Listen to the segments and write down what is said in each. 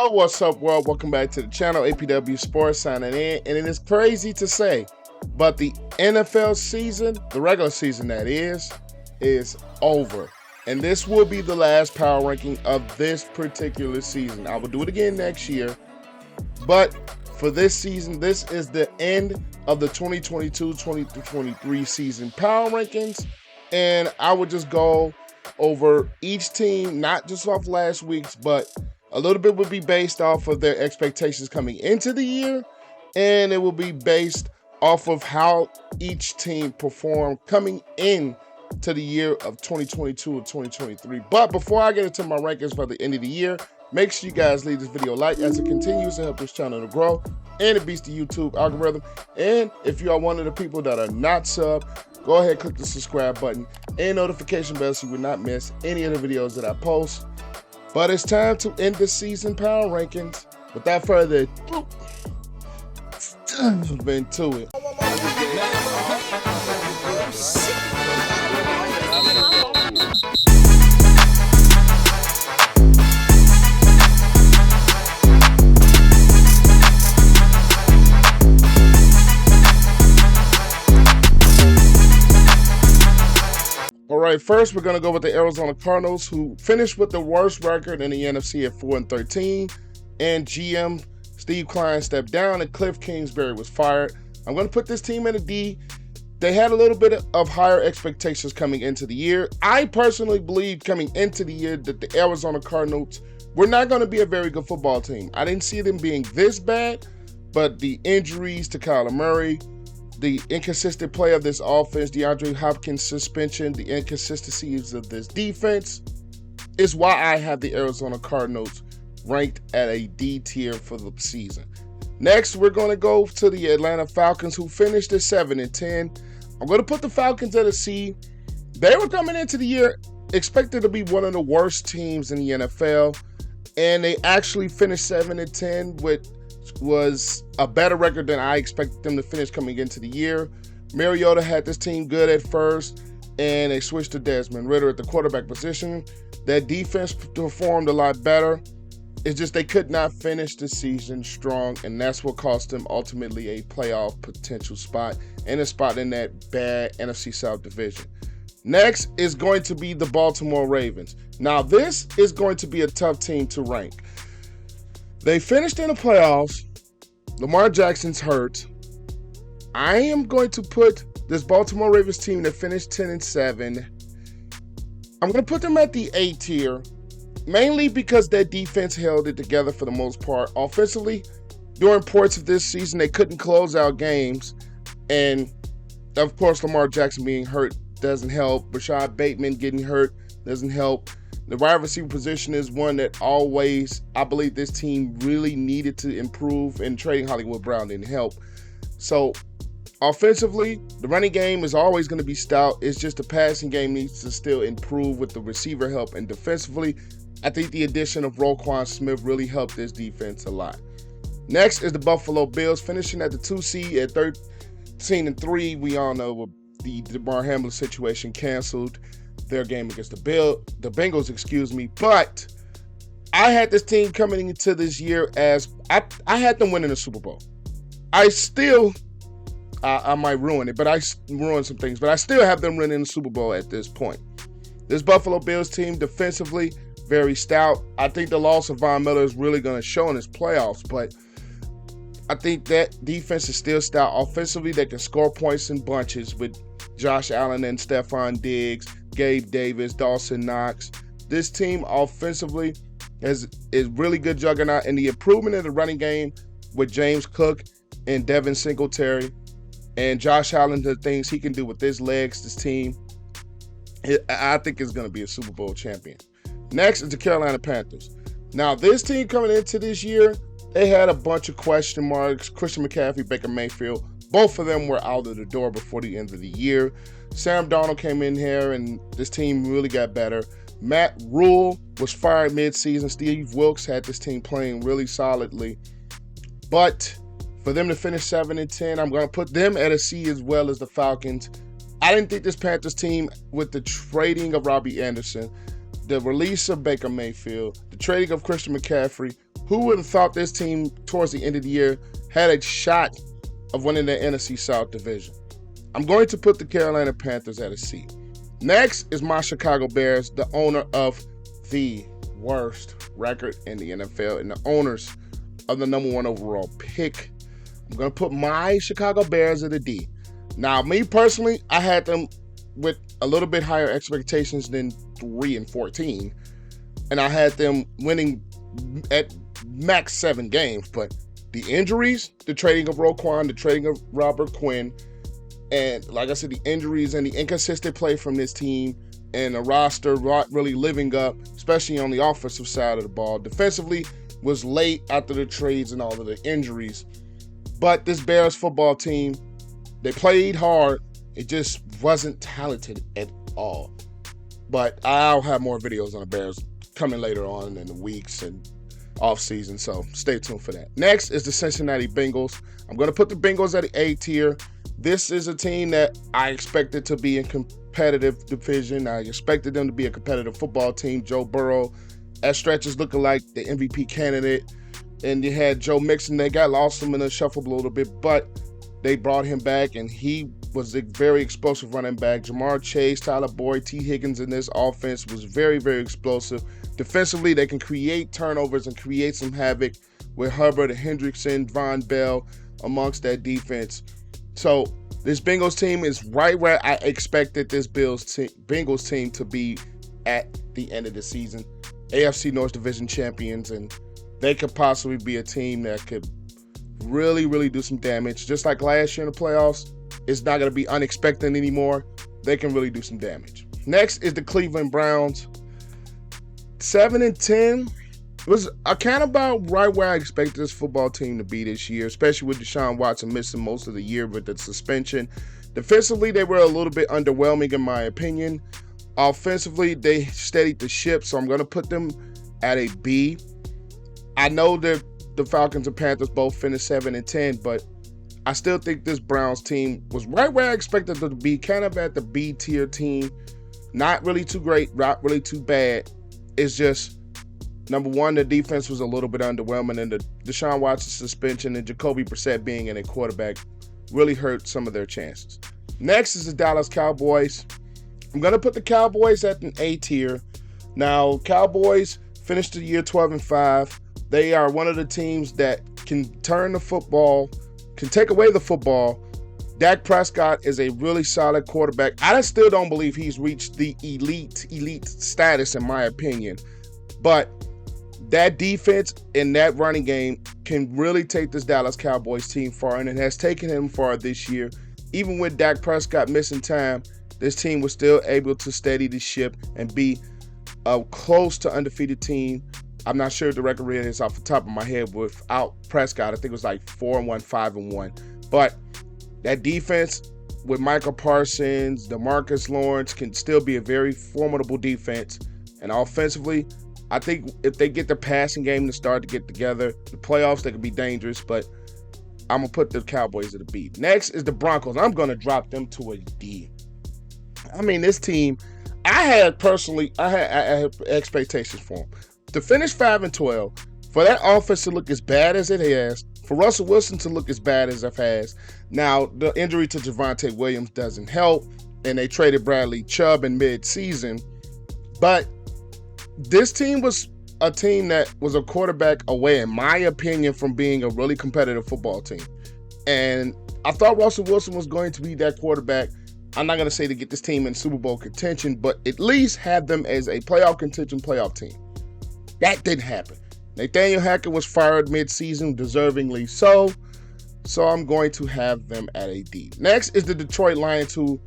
Oh, what's up, world? Welcome back to the channel. APW Sports signing in. And it is crazy to say, but the NFL season, the regular season that is over. And this will be the last power ranking of this particular season. I will do it again next year. But for this season, this is the end of the 2022-2023 season power rankings. And I would just go over each team, not just off last week's, but a little bit would be based off of their expectations coming into the year, and it will be based off of how each team performed coming in to the year of 2022 and 2023. But before I get into my rankings for the end of the year, make sure you guys leave this video a like as it continues to help this channel to grow and it beats the YouTube algorithm. And if you are one of the people that are not subbed, go ahead, click the subscribe button and notification bell so you will not miss any of the videos that I post. But it's time to end the season power rankings. Without further ado, let's get into it. All right, first we're going to go with the Arizona Cardinals, who finished with the worst record in the NFC at 4-13, and GM Steve Klein stepped down and Cliff Kingsbury was fired. I'm going to put this team in a D. They had a little bit of higher expectations coming into the year. I personally believed coming into the year that the Arizona Cardinals were not going to be a very good football team. I didn't see them being this bad, but the injuries to Kyler Murray, the inconsistent play of this offense, DeAndre Hopkins' suspension, the inconsistencies of this defense is why I have the Arizona Cardinals ranked at a D tier for the season. Next, we're going to go to the Atlanta Falcons, who finished at 7-10. I'm going to put the Falcons at a C. They were coming into the year expected to be one of the worst teams in the NFL, and they actually finished 7-10 with was a better record than I expected them to finish coming into the year. Mariota had this team good at first, and they switched to Desmond Ridder at the quarterback position. That defense performed a lot better. It's just they could not finish the season strong, and that's what cost them ultimately a playoff potential spot and a spot in that bad NFC South division. Next is going to be the Baltimore Ravens. Now, this is going to be a tough team to rank. They finished in the playoffs. Lamar Jackson's hurt. I am going to put this Baltimore Ravens team that finished 10-7. I'm going to put them at the A tier, mainly because their defense held it together for the most part. Offensively, during parts of this season, they couldn't close out games. And, of course, Lamar Jackson being hurt doesn't help. Rashad Bateman getting hurt doesn't help. The wide receiver position is one that always, I believe this team really needed to improve, and trading Hollywood Brown didn't help. So, offensively, the running game is always going to be stout. It's just the passing game needs to still improve with the receiver help. And defensively, I think the addition of Roquan Smith really helped this defense a lot. Next is the Buffalo Bills, finishing at the 2 seed at 13-3. We all know the DeMar Hamlin situation canceled their game against the Bengals, but I had this team coming into this year as I had them winning the Super Bowl. I might ruin it, but I ruined some things, but I still have them winning the Super Bowl at this point. This Buffalo Bills team defensively, very stout. I think the loss of Von Miller is really going to show in his playoffs, but I think that defense is still stout. Offensively, they can score points in bunches with Josh Allen and Stephon Diggs, Gabe Davis, Dawson Knox. This team offensively is really good juggernaut, and the improvement in the running game with James Cook and Devin Singletary and Josh Allen, the things he can do with his legs, this team, I think is going to be a Super Bowl champion. Next is the Carolina Panthers. Now, this team coming into this year, they had a bunch of question marks. Christian McCaffrey, Baker Mayfield, both of them were out of the door before the end of the year. Sam Darnold came in here, and this team really got better. Matt Rule was fired mid-season. Steve Wilks had this team playing really solidly. But for them to finish 7-10, I'm going to put them at a C as well as the Falcons. I didn't think this Panthers team, with the trading of Robbie Anderson, the release of Baker Mayfield, the trading of Christian McCaffrey, Who would have thought this team towards the end of the year had a shot of winning the NFC South division? I'm going to put the Carolina Panthers at a C. Next is my Chicago Bears, the owner of the worst record in the NFL and the owners of the number 1 overall pick. I'm going to put my Chicago Bears at a D. Now, me personally, I had them with a little bit higher expectations than 3-14, and I had them winning at max 7 games. But the injuries, the trading of Roquan, the trading of Robert Quinn, and like I said, the injuries and the inconsistent play from this team and the roster not really living up, especially on the offensive side of the ball. Defensively was late after the trades and all of the injuries. But this Bears football team, they played hard. It just wasn't talented at all. But I'll have more videos on the Bears coming later on in the weeks and off season, so stay tuned for that. Next is the Cincinnati Bengals. I'm going to put the Bengals at the A tier. This is a team that I expected to be in competitive division. I expected them to be a competitive football team. Joe Burrow at stretches looking like the MVP candidate. And you had Joe Mixon. They got lost him in the shuffle a little bit, but they brought him back, and he was a very explosive running back. Jamar Chase, Tyler Boyd, T. Higgins in this offense was very, very explosive. Defensively, they can create turnovers and create some havoc with Hubbard, Hendrickson, Von Bell amongst that defense. So this Bengals team is right where I expected this Bengals team to be at the end of the season. AFC North Division champions, and they could possibly be a team that could really, really do some damage. Just like last year in the playoffs, it's not going to be unexpected anymore. They can really do some damage. Next is the Cleveland Browns. 7-10 was kind of about right where I expected this football team to be this year, especially with Deshaun Watson missing most of the year with the suspension. Defensively, they were a little bit underwhelming in my opinion. Offensively, they steadied the ship, so I'm going to put them at a B. I know that the Falcons and Panthers both finished 7-10, but I still think this Browns team was right where I expected them to be, kind of at the B tier team. Not really too great, not really too bad. It's just, number one, the defense was a little bit underwhelming, and the Deshaun Watson suspension and Jacoby Brissett being in a quarterback really hurt some of their chances. Next is the Dallas Cowboys. I'm going to put the Cowboys at an A tier. Now, Cowboys finished the year 12-5. They are one of the teams that can turn the football, can take away the football. Dak Prescott is a really solid quarterback. I still don't believe he's reached the elite status, in my opinion. But that defense and that running game can really take this Dallas Cowboys team far, and it has taken him far this year. Even with Dak Prescott missing time, this team was still able to steady the ship and be a close to undefeated team. I'm not sure the record is off the top of my head without Prescott. I think it was like 4-1, 5-1. But that defense with Michael Parsons, DeMarcus Lawrence can still be a very formidable defense. And offensively, I think if they get the passing game to start to get together, the playoffs, they could be dangerous. But I'm going to put the Cowboys at a B. Next is the Broncos. I'm going to drop them to a D. I mean, this team, I had expectations for them. To finish 5-12, for that offense to look as bad as it has, for Russell Wilson to look as bad as it has. Now, the injury to Javonte Williams doesn't help, and they traded Bradley Chubb in mid-season. But this team was a team that was a quarterback away, in my opinion, from being a really competitive football team. And I thought Russell Wilson was going to be that quarterback. I'm not going to say to get this team in Super Bowl contention, but at least have them as a playoff contention playoff team. That didn't happen. Nathaniel Hackett was fired mid-season, deservingly so. So I'm going to have them at a D. Next is the Detroit Lions, who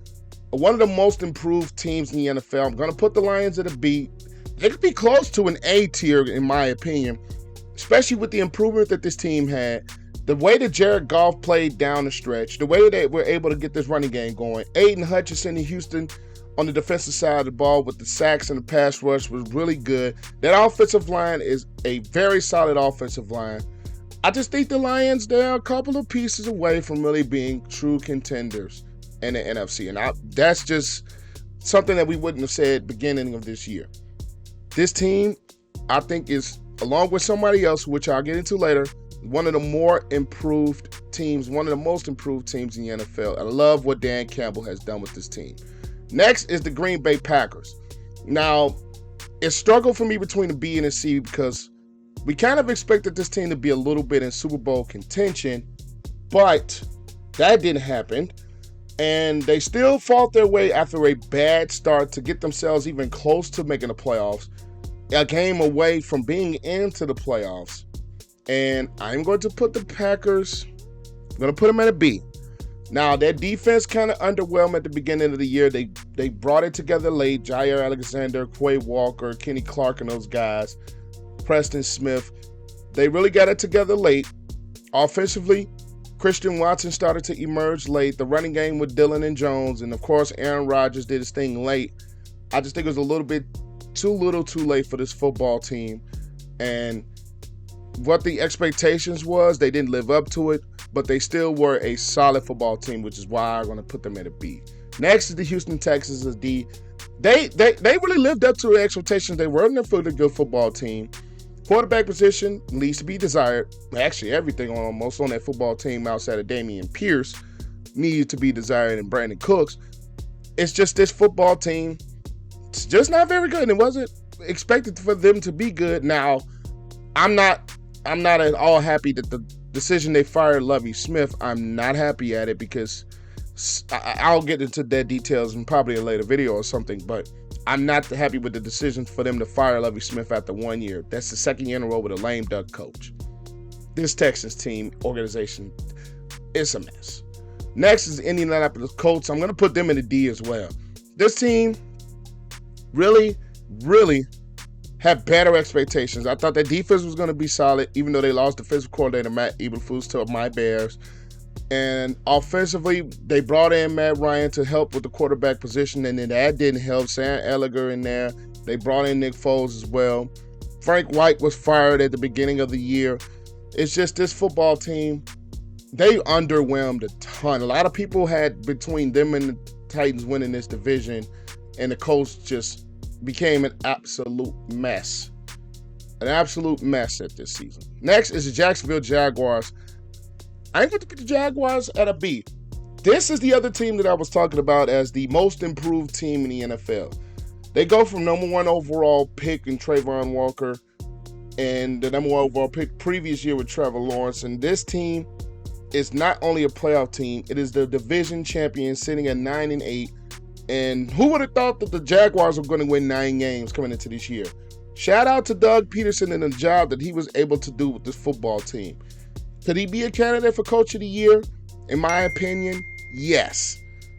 are one of the most improved teams in the NFL. I'm going to put the Lions at a B. They could be close to an A tier, in my opinion, especially with the improvement that this team had. The way that Jared Goff played down the stretch, the way they were able to get this running game going. Aiden Hutchinson in Houston on the defensive side of the ball with the sacks and the pass rush was really good. That offensive line is a very solid offensive line. I just think the Lions, they're a couple of pieces away from really being true contenders in the NFC. And that's just something that we wouldn't have said beginning of this year. This team, I think, is along with somebody else, which I'll get into later, one of the more improved teams, one of the most improved teams in the NFL. I love what Dan Campbell has done with this team. Next is the Green Bay Packers. Now, it struggled for me between the B and the C because we kind of expected this team to be a little bit in Super Bowl contention, but that didn't happen. And they still fought their way after a bad start to get themselves even close to making the playoffs, a game away from being into the playoffs. And I'm going to put the Packers, I'm going to put them at a B. Now, their defense kind of underwhelmed at the beginning of the year. They brought it together late. Jair Alexander, Quay Walker, Kenny Clark, and those guys. Preston Smith. They really got it together late. Offensively, Christian Watson started to emerge late. The running game with Dillon and Jones. And, of course, Aaron Rodgers did his thing late. I just think it was a little bit too late for this football team. And what the expectations was, they didn't live up to it. But they still were a solid football team, which is why I'm going to put them at a B. Next is the Houston Texans as D. They really lived up to the expectations. They were a good football team. Quarterback position needs to be desired. Actually, everything almost on that football team outside of Dameon Pierce needed to be desired, and Brandon Cooks. It's just this football team, it's just not very good. And it wasn't expected for them to be good. Now, I'm not at all happy that the decision they fired Lovie Smith, I'm not happy at it because I'll get into that details in probably a later video or something, but I'm not happy with the decision for them to fire Lovie Smith after 1 year. That's the second year in a row with a lame duck coach. This Texans team organization is a mess. Next is the Indianapolis Colts. I'm going to put them in the D as well. This team really have better expectations. I thought their defense was going to be solid, even though they lost defensive coordinator Matt Eberflus to my Bears. And offensively, they brought in Matt Ryan to help with the quarterback position, and then that didn't help. Sam Ehlinger in there. They brought in Nick Foles as well. Frank White was fired at the beginning of the year. It's just this football team, they underwhelmed a ton. A lot of people had between them and the Titans winning this division, and the Colts just became an absolute mess. An absolute mess at this season. Next is the Jacksonville Jaguars. I'm going to put the Jaguars at a B. This is the other team that I was talking about as the most improved team in the NFL. They go from number 1 overall pick in Trayvon Walker and the number 1 overall pick previous year with Trevor Lawrence. And this team is not only a playoff team, it is the division champion sitting at 9-8. And who would have thought that the Jaguars were going to win 9 games coming into this year? Shout out to Doug Peterson and the job that he was able to do with this football team. Could he be a candidate for Coach of the Year? In my opinion, yes.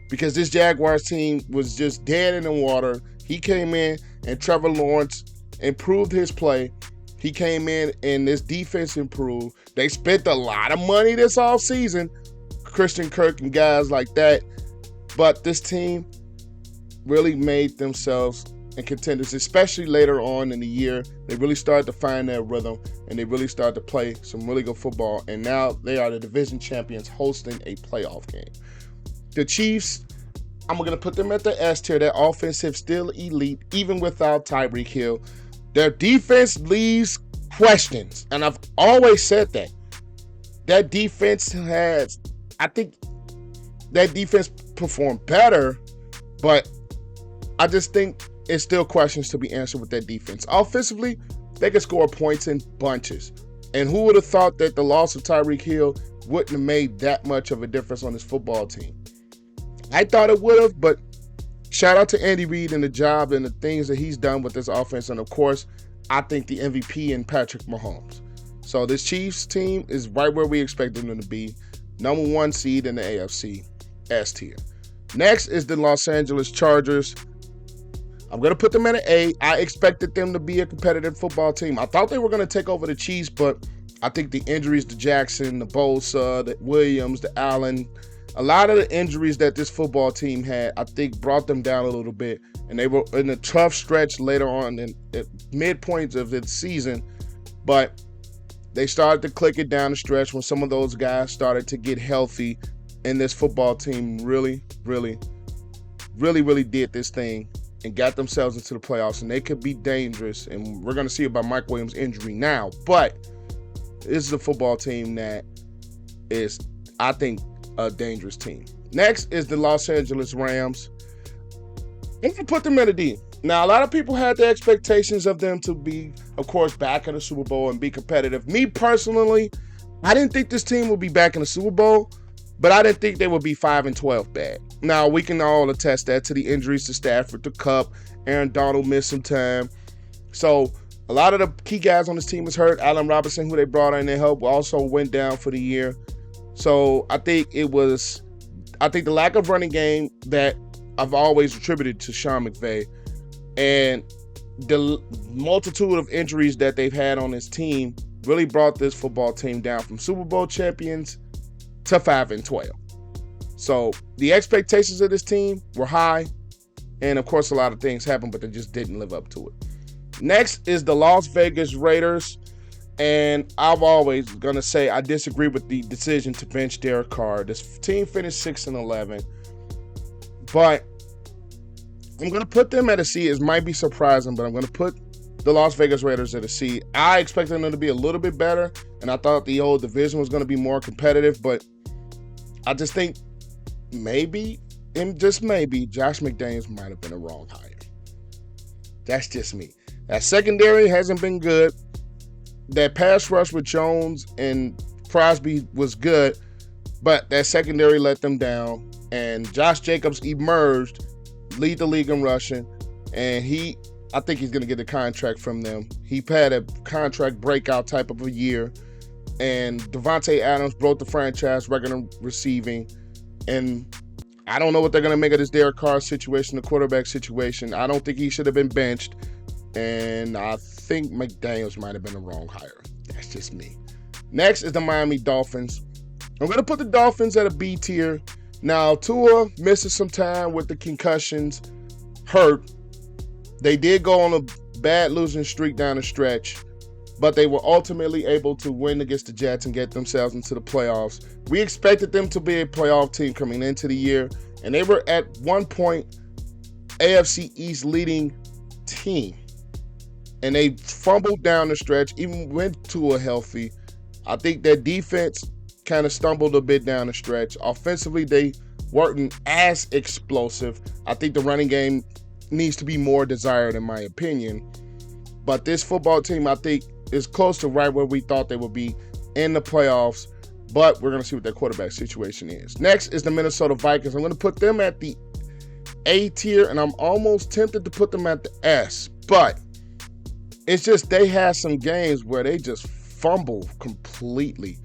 Because this Jaguars team was just dead in the water. He came in and Trevor Lawrence improved his play. He came in and this defense improved. They spent a lot of money this offseason. Christian Kirk and guys like that. But this team really made themselves and contenders, especially later on in the year. They really started to find their rhythm, and they really started to play some really good football, and now they are the division champions hosting a playoff game. The Chiefs, I'm going to put them at the S tier. Their offensive still elite, even without Tyreek Hill. Their defense leaves questions, and I've always said that. That defense has, I think that defense performed better, but I just think it's still questions to be answered with that defense. Offensively, they can score points in bunches. And who would have thought that the loss of Tyreek Hill wouldn't have made that much of a difference on this football team? I thought it would have, but shout out to Andy Reid and the job and the things that he's done with this offense. And, of course, I think the MVP in Patrick Mahomes. So this Chiefs team is right where we expected them to be. Number 1 seed in the AFC, S tier. Next is the Los Angeles Chargers. I'm going to put them at an A. I expected them to be a competitive football team. I thought they were going to take over the Chiefs, but I think the injuries to Jackson, the Bosa, the Williams, the Allen, a lot of the injuries that this football team had, I think brought them down a little bit. And they were in a tough stretch later on at midpoints of the season. But they started to click it down the stretch when some of those guys started to get healthy. And this football team really did this thing and got themselves into the playoffs, and they could be dangerous. And we're going to see about Mike Williams' injury now. But this is a football team that is, I think, a dangerous team. Next is the Los Angeles Rams. I'm going to put them at a D. Now, a lot of people had the expectations of them to be, of course, back in the Super Bowl and be competitive. Me personally, I didn't think this team would be back in the Super Bowl, but I didn't think they would be 5-12 bad. Now, we can all attest that to the injuries to Stafford, to Cup. Aaron Donald missed some time. So, a lot of the key guys on this team is hurt. Allen Robinson, who they brought in to help, also went down for the year. So, I think the lack of running game that I've always attributed to Sean McVay, and the multitude of injuries that they've had on this team really brought this football team down from Super Bowl champions to 5-12. So the expectations of this team were high, and of course a lot of things happened, but they just didn't live up to it. Next is the Las Vegas Raiders, and I'm always going to say I disagree with the decision to bench Derek Carr. This team finished 6-11, but I'm going to put them at a C. It might be surprising, but I'm going to put the Las Vegas Raiders at a C. I expected them to be a little bit better, and I thought the whole division was going to be more competitive, but I just think maybe, and just maybe, Josh McDaniels might have been a wrong hire. That's just me. That secondary hasn't been good. That pass rush with Jones and Crosby was good, but that secondary let them down, and Josh Jacobs emerged, lead the league in rushing, and I think he's going to get a contract from them. He had a contract breakout type of a year, and Devontae Adams broke the franchise record in receiving, and I don't know what they're going to make of this Derek Carr situation, the quarterback situation. I don't think he should have been benched, and I think McDaniels might have been the wrong hire. That's just me. Next is the Miami Dolphins. I'm going to put the Dolphins at a B tier. Now, Tua misses some time with the concussions, hurt. They did go on a bad losing streak down the stretch, but they were ultimately able to win against the Jets and get themselves into the playoffs. We expected them to be a playoff team coming into the year, and they were at one point AFC East leading team. And they fumbled down the stretch, even went to a healthy. I think their defense kind of stumbled a bit down the stretch. Offensively, they weren't as explosive. I think the running game needs to be more desired, in my opinion. But this football team, I think, is close to right where we thought they would be in the playoffs. But we're going to see what their quarterback situation is. Next is the Minnesota Vikings. I'm going to put them at the A tier, and I'm almost tempted to put them at the S. But it's just they had some games where they just fumble completely.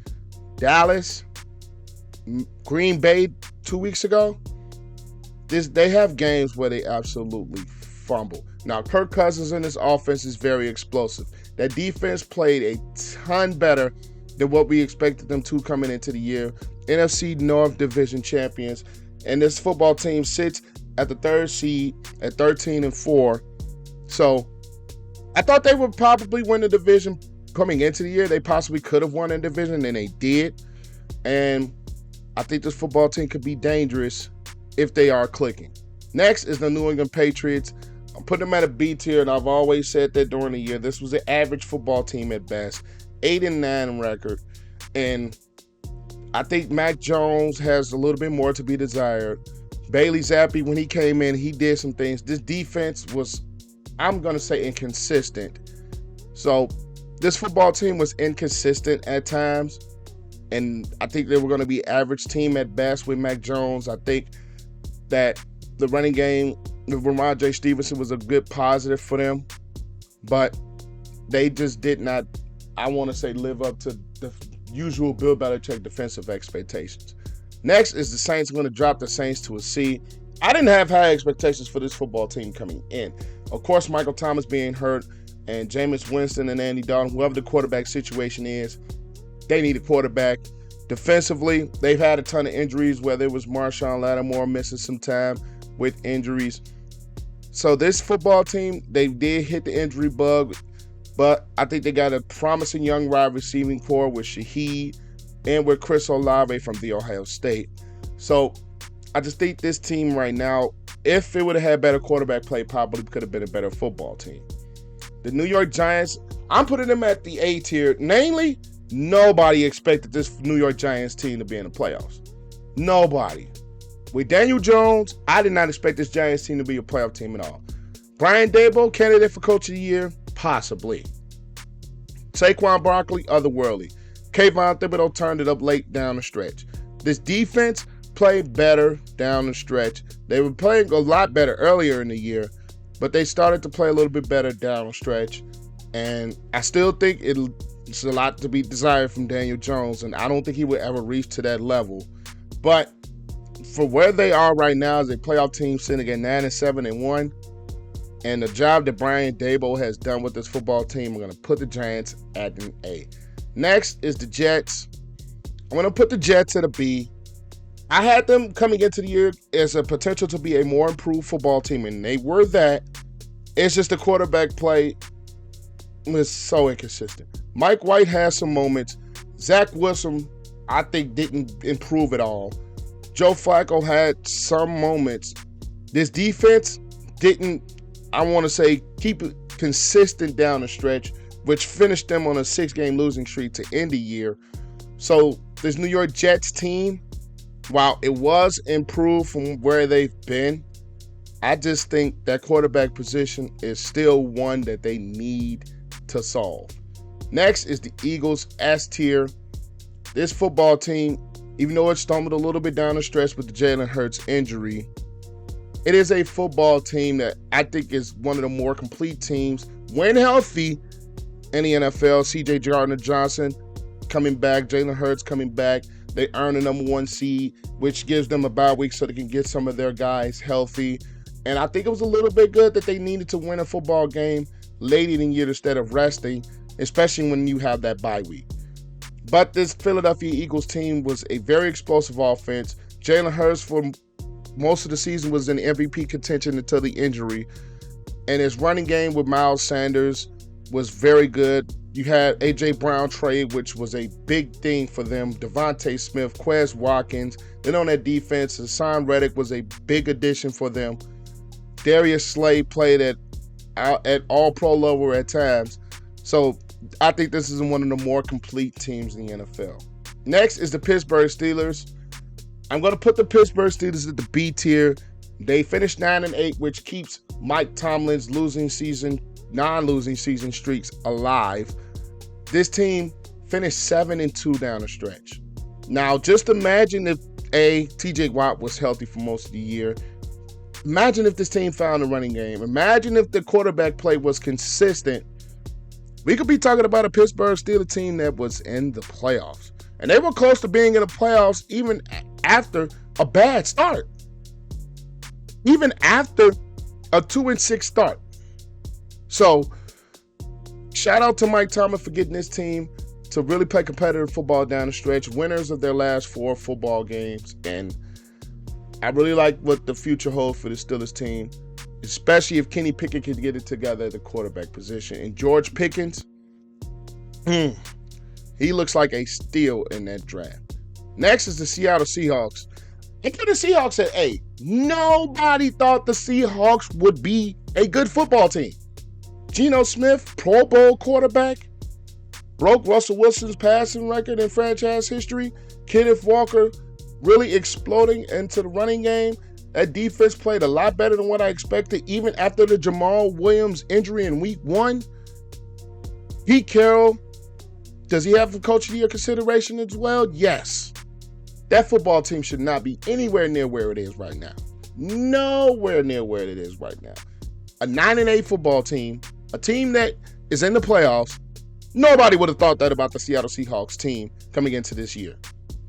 Dallas, Green Bay 2 weeks ago, they have games where they absolutely fumble. Now, Kirk Cousins in this offense is very explosive. That defense played a ton better than what we expected them to coming into the year. NFC North Division champions, and this football team sits at the third seed at 13-4. So I thought they would probably win the division coming into the year. They possibly could have won the division, and they did. And I think this football team could be dangerous if they are clicking. Next is the New England Patriots. I'm putting them at a B tier, and I've always said that during the year. This was an average football team at best. 8-9 record. And I think Mac Jones has a little bit more to be desired. Bailey Zappi, when he came in, he did some things. This defense was, I'm going to say, inconsistent. So this football team was inconsistent at times, and I think they were going to be average team at best with Mac Jones. I think that the running game with Ramondre Stevenson was a good positive for them, but they just did not, I want to say, live up to the usual Bill Belichick defensive expectations. Next is the Saints. I'm going to drop the Saints to a C. I didn't have high expectations for this football team coming in. Of course, Michael Thomas being hurt, and Jameis Winston and Andy Dalton, whoever the quarterback situation is, they need a quarterback. Defensively, they've had a ton of injuries, whether it was Marshawn Lattimore missing some time with injuries. So this football team, they did hit the injury bug, but I think they got a promising young wide receiving core with Shaheed and with Chris Olave from The Ohio State. So I just think this team right now if it would have had better quarterback play, probably could have been a better football team. The New York Giants, I'm putting them at the A tier. Namely, nobody expected this New York Giants team to be in the playoffs. Nobody. With Daniel Jones, I did not expect this Giants team to be a playoff team at all. Brian Daboll, candidate for Coach of the Year? Possibly. Saquon Barkley, otherworldly. Kayvon Thibodeau turned it up late down the stretch. This defense played better down the stretch. They were playing a lot better earlier in the year, but they started to play a little bit better down the stretch. And I still think it's a lot to be desired from Daniel Jones, and I don't think he would ever reach to that level. But for where they are right now as a playoff team sitting at 9-7-1, and the job that Brian Daboll has done with this football team, I'm going to put the Giants at an A. Next is the Jets. I'm going to put the Jets at a B. I had them coming into the year as a potential to be a more improved football team, and they were that. It's just the quarterback play was so inconsistent. Mike White has some moments. Zach Wilson, I think, didn't improve at all. Joe Flacco had some moments. This defense didn't, I want to say, keep it consistent down the stretch, which finished them on a 6-game losing streak to end the year. So this New York Jets team, while it was improved from where they've been, I just think that quarterback position is still one that they need to solve. Next is the Eagles, S tier. This football team, even though it stumbled a little bit down the stretch with the Jalen Hurts injury, it is a football team that I think is one of the more complete teams when healthy in the NFL. C.J. Gardner-Johnson coming back, Jalen Hurts coming back. They earn the number 1 seed, which gives them a bye week so they can get some of their guys healthy. And I think it was a little bit good that they needed to win a football game late in the year instead of resting, especially when you have that bye week. But this Philadelphia Eagles team was a very explosive offense. Jalen Hurts for most of the season was in MVP contention until the injury. And his running game with Miles Sanders was very good. You had A.J. Brown trade, which was a big thing for them. Devontae Smith, Quez Watkins. Then on that defense, Hassan Reddick was a big addition for them. Darius Slay played at all-pro level at times. So I think this is one of the more complete teams in the NFL. Next is the Pittsburgh Steelers. I'm going to put the Pittsburgh Steelers at the B tier. They finished 9-8, which keeps Mike Tomlin's non-losing season streaks alive. This team finished 7-2 down the stretch. Now, just imagine if T.J. Watt was healthy for most of the year. Imagine if this team found a running game. Imagine if the quarterback play was consistent. We could be talking about a Pittsburgh Steelers team that was in the playoffs. And they were close to being in the playoffs even after a bad start. Even after a 2-6 start. So, shout out to Mike Tomlin for getting this team to really play competitive football down the stretch. Winners of their last 4 football games. And I really like what the future holds for the Steelers team, especially if Kenny Pickett can get it together at the quarterback position. And George Pickens, he looks like a steal in that draft. Next is the Seattle Seahawks. I put the Seahawks at A. Nobody thought the Seahawks would be a good football team. Geno Smith, Pro Bowl quarterback, broke Russell Wilson's passing record in franchise history. Kenneth Walker really exploding into the running game. That defense played a lot better than what I expected, even after the Jamal Williams injury in week 1. Pete Carroll, does he have a Coach of the Year consideration as well? Yes. That football team should not be anywhere near where it is right now. Nowhere near where it is right now. A 9-8 football team, a team that is in the playoffs. Nobody would have thought that about the Seattle Seahawks team coming into this year.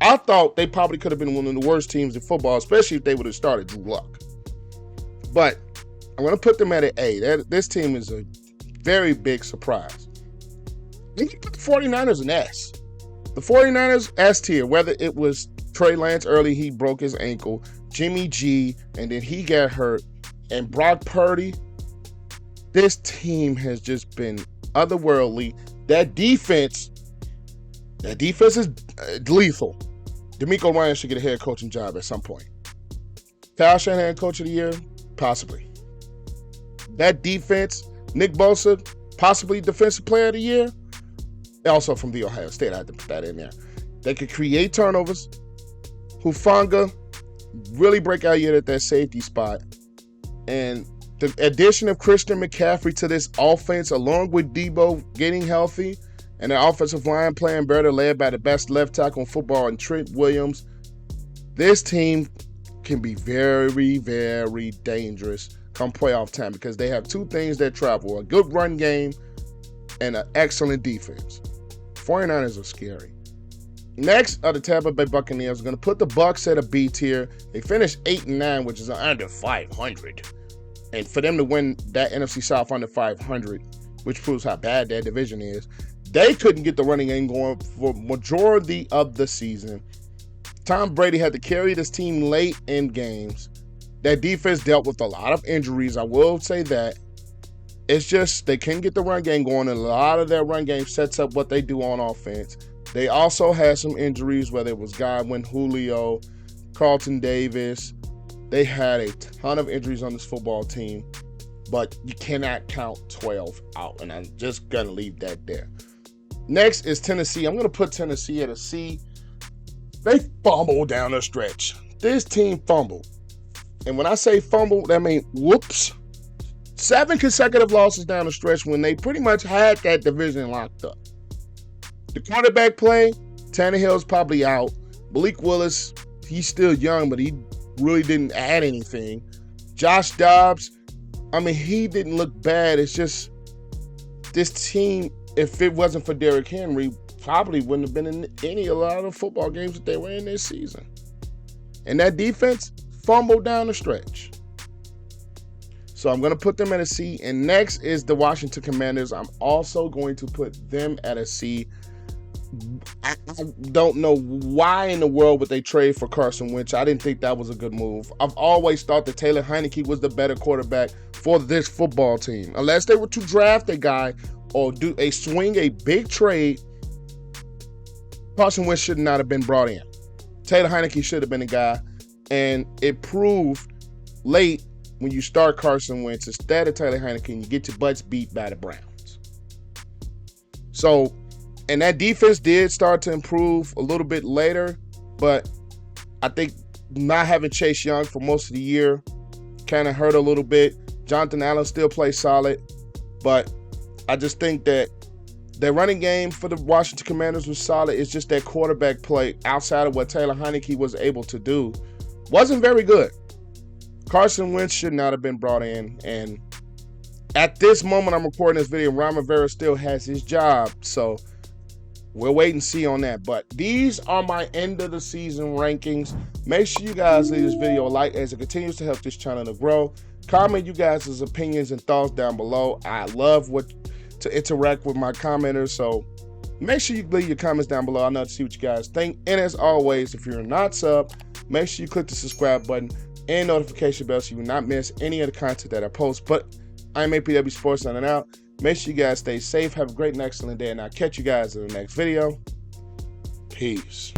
I thought they probably could have been one of the worst teams in football, especially if they would have started Drew Luck. But I'm going to put them at an A. This team is a very big surprise. Then you put the 49ers in S. The 49ers S tier, whether it was Trey Lance early, he broke his ankle, Jimmy G, and then he got hurt, and Brock Purdy, this team has just been otherworldly. That defense is lethal. DeMeco Ryans should get a head coaching job at some point. Kyle Shanahan, Coach of the Year, Possibly. That defense, Nick Bosa, possibly Defensive Player of the Year. Also from the Ohio State, I had to put that in there. They could create turnovers. Hufanga really break out yet at that safety spot. And the addition of Christian McCaffrey to this offense, along with Debo getting healthy, and the offensive line playing better, led by the best left tackle in football and Trent Williams, this team can be very, very dangerous come playoff time because they have two things that travel: a good run game and an excellent defense. 49ers are scary. Next are the Tampa Bay Buccaneers. We're going to put the Bucs at a B tier. They finished 8-9, which is under 500. And for them to win that NFC South under 500, which proves how bad that division is, they couldn't get the running game going for majority of the season. Tom Brady had to carry this team late in games. That defense dealt with a lot of injuries. I will say that. It's just they can't get the run game going, and a lot of their run game sets up what they do on offense. They also had some injuries, whether it was Godwin, Julio, Carlton Davis. They had a ton of injuries on this football team, but you cannot count 12 out, and I'm just going to leave that there. Next is Tennessee. I'm going to put Tennessee at a C. They fumbled down the stretch. This team fumbled. And when I say fumble, that means whoops. 7 consecutive losses down the stretch when they pretty much had that division locked up. The quarterback play, Tannehill's probably out. Malik Willis, he's still young, but he really didn't add anything. Josh Dobbs, I mean, he didn't look bad. It's just this team, if it wasn't for Derrick Henry, probably wouldn't have been in a lot of football games that they were in this season. And that defense fumbled down the stretch. So I'm going to put them at a C. And next is the Washington Commanders. I'm also going to put them at a C. I don't know why in the world would they trade for Carson Wentz. I didn't think that was a good move. I've always thought that Taylor Heineke was the better quarterback for this football team. Unless they were to draft a guy or swing a big trade, Carson Wentz should not have been brought in. Taylor Heineke should have been the guy. And it proved late when you start Carson Wentz instead of Taylor Heineke and you get your butts beat by the Browns. So, and that defense did start to improve a little bit later, but I think not having Chase Young for most of the year kind of hurt a little bit. Jonathan Allen still plays solid, but I just think that their running game for the Washington Commanders was solid. It's just that quarterback play outside of what Taylor Heineke was able to do wasn't very good. Carson Wentz should not have been brought in, and at this moment I'm recording this video, Ron Rivera still has his job, so we'll wait and see on that. But these are my end of the season rankings. Make sure you guys leave this video a like as it continues to help this channel to grow. Comment you guys' opinions and thoughts down below. I love to interact with my commenters, so make sure you leave your comments down below. I know to see what you guys think. And as always, if you're not sub, make sure you click the subscribe button and notification bell so you will not miss any of the content that I post. But I'm APW Sports signing out. Make sure you guys stay safe. Have a great and excellent day, and I'll catch you guys in the next video. Peace.